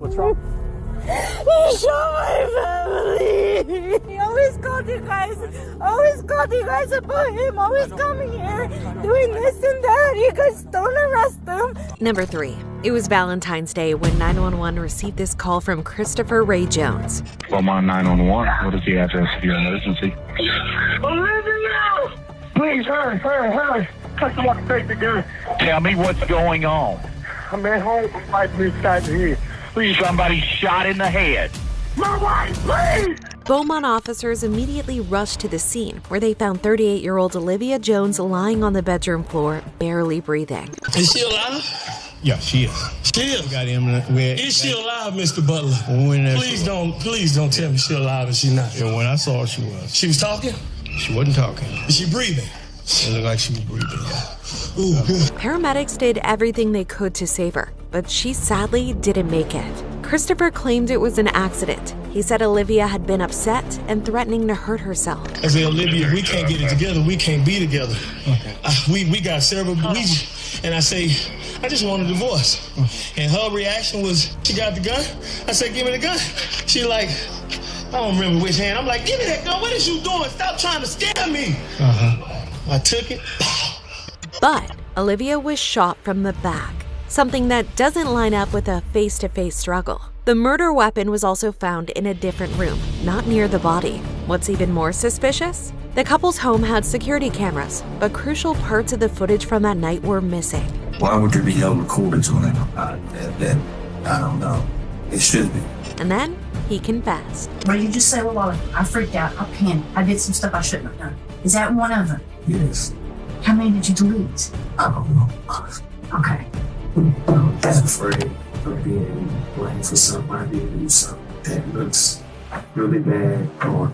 What's wrong? He shot my family. He always called you guys about him, always coming here, doing this and that. You guys don't arrest him. Number 3. It was Valentine's Day when 911 received this call from Christopher Ray Jones. From 911, what is the address of your emergency? Olivia! Please, hurry. Customer, take the gun. Tell me what's going on. I'm at home. I'm fighting inside the head. Please. Somebody shot in the head. My wife, please! Beaumont officers immediately rushed to the scene, where they found 38-year-old Olivia Jones lying on the bedroom floor, barely breathing. Is she alive? Yeah, she is. She is. Got him. Is she alive, Mr. Butler? Please don't tell me she's alive if she's not. Yeah, when I saw her, she was. She was talking? She wasn't talking. Is she breathing? It looked like she was breathing. Ooh, good. Paramedics did everything they could to save her, but she sadly didn't make it. Christopher claimed it was an accident. He said Olivia had been upset and threatening to hurt herself. I said, Olivia, we can't get it together. We can't be together. Okay. We got several. And I say, I just want a divorce. And her reaction was, she got the gun. I said, give me the gun. She like, I don't remember which hand. I'm like, give me that gun. What is you doing? Stop trying to scare me. I took it. But Olivia was shot from the back, something that doesn't line up with a face-to-face struggle. The murder weapon was also found in a different room, not near the body. What's even more suspicious? The couple's home had security cameras, but crucial parts of the footage from that night were missing. Why would there be no recordings on it? I don't know. It should be. And then he confessed. Well, you just say, well, I freaked out, I panicked, I did some stuff I shouldn't have done. Is that one of them? Yes. How many did you delete? I don't know. Okay. I'm just afraid of being blamed for somebody to do something that looks really bad or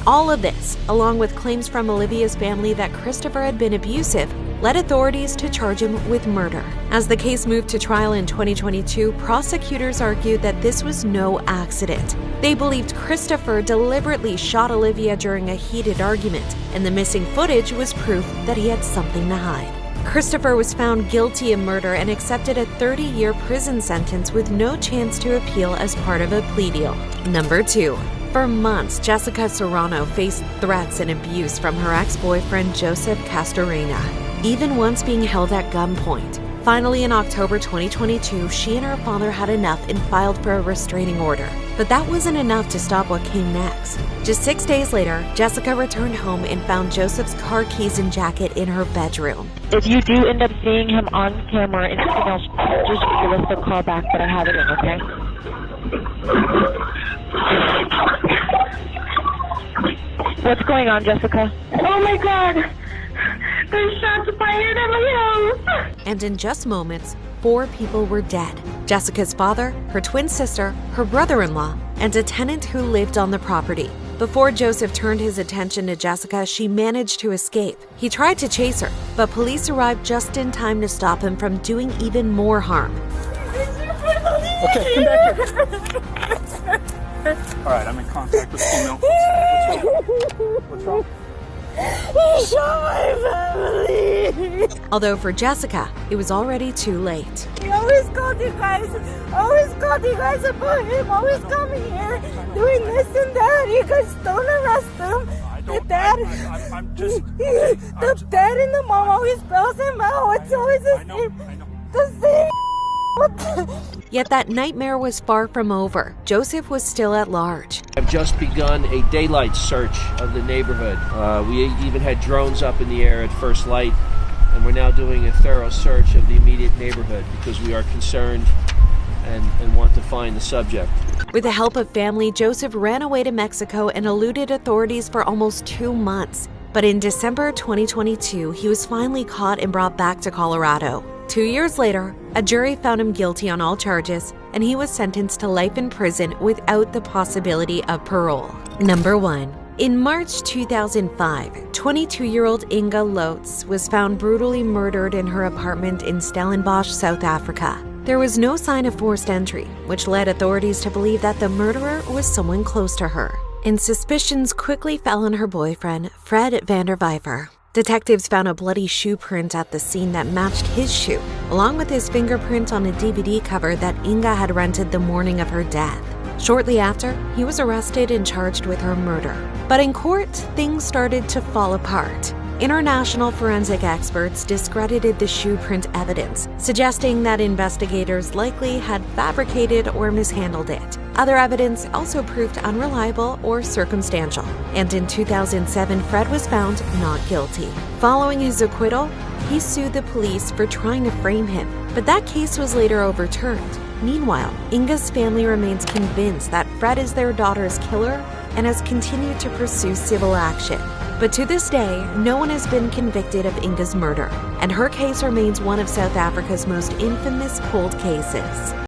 All of this, along with claims from Olivia's family that Christopher had been abusive, led authorities to charge him with murder. As the case moved to trial in 2022, prosecutors argued that this was no accident. They believed Christopher deliberately shot Olivia during a heated argument, and the missing footage was proof that he had something to hide. Christopher was found guilty of murder and accepted a 30-year prison sentence with no chance to appeal as part of a plea deal. Number 2. For months, Jessica Serrano faced threats and abuse from her ex-boyfriend Joseph Castorena, even once being held at gunpoint. Finally, in October 2022, she and her father had enough and filed for a restraining order. But that wasn't enough to stop what came next. Just 6 days later, Jessica returned home and found Joseph's car keys and jacket in her bedroom. If you do end up seeing him on camera and anything else, just give us a call back, but I have it in, okay? What's going on, Jessica? Oh my God! There's shots fired at my house! And in just moments, 4 people were dead. Jessica's father, her twin sister, her brother-in-law, and a tenant who lived on the property. Before Joseph turned his attention to Jessica, she managed to escape. He tried to chase her, but police arrived just in time to stop him from doing even more harm. Okay, come back here. All right, I'm in contact with female. What's wrong? He shot my family! Although for Jessica, it was already too late. He always called you guys about him, always coming here, doing this and that. You guys don't arrest him. The dad and the mom always spells him out. It's always the same. Yet that nightmare was far from over. Joseph was still at large. I've just begun a daylight search of the neighborhood. We even had drones up in the air at first light, and we're now doing a thorough search of the immediate neighborhood because we are concerned and want to find the subject. With the help of family, Joseph ran away to Mexico and eluded authorities for almost 2 months. But in December 2022, he was finally caught and brought back to Colorado. 2 years later, a jury found him guilty on all charges, and he was sentenced to life in prison without the possibility of parole. Number 1. In March 2005, 22-year-old Inga Lotz was found brutally murdered in her apartment in Stellenbosch, South Africa. There was no sign of forced entry, which led authorities to believe that the murderer was someone close to her. And suspicions quickly fell on her boyfriend, Fred Vanderwijver. Detectives found a bloody shoe print at the scene that matched his shoe, along with his fingerprint on a DVD cover that Inga had rented the morning of her death. Shortly after, he was arrested and charged with her murder. But in court, things started to fall apart. International forensic experts discredited the shoe print evidence, suggesting that investigators likely had fabricated or mishandled it. Other evidence also proved unreliable or circumstantial, and in 2007, Fred was found not guilty. Following his acquittal, he sued the police for trying to frame him, but that case was later overturned. Meanwhile, Inga's family remains convinced that Fred is their daughter's killer and has continued to pursue civil action. But to this day, no one has been convicted of Inga's murder, and her case remains one of South Africa's most infamous cold cases.